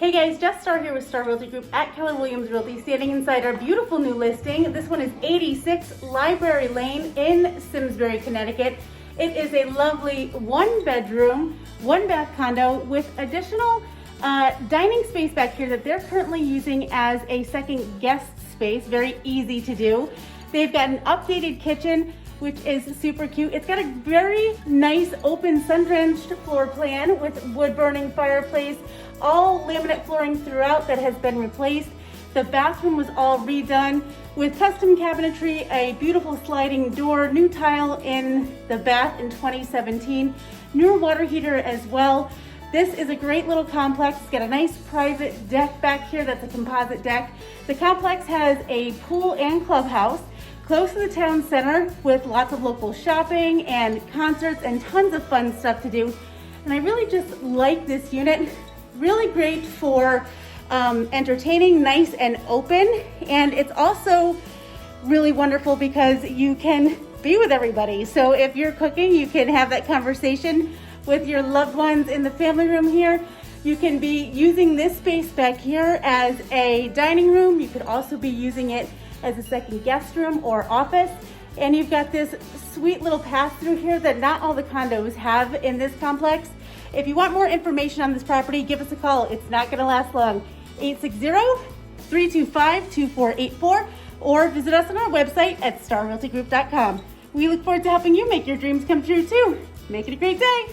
Hey guys, Jess Starr here with Starr Realty Group at Keller Williams Realty, standing inside our beautiful new listing. This one is 86 Library Lane in Simsbury, Connecticut. It is a lovely one bedroom, one bath condo with additional dining space back here that they're currently using as a second guest space. Very easy to do. They've got an updated kitchen, which is super cute. It's got a very nice open sun-drenched floor plan with wood-burning fireplace, all laminate flooring throughout that has been replaced. The bathroom was all redone with custom cabinetry, a beautiful sliding door, new tile in the bath in 2017, newer water heater as well. This is a great little complex. It's got a nice private deck back here that's a composite deck. The complex has a pool and clubhouse close to the town center with lots of local shopping and concerts and tons of fun stuff to do. And I really just like this unit. Really great for entertaining, nice and open. And it's also really wonderful because you can be with everybody. So if you're cooking, you can have that conversation with your loved ones in the family room here. You can be using this space back here as a dining room. You could also be using it as a second guest room or office. And you've got this sweet little pass through here that not all the condos have in this complex. If you want more information on this property, give us a call. It's not gonna last long. 860-325-2484 or visit us on our website at starrealtygroup.com. We look forward to helping you make your dreams come true too. Make it a great day.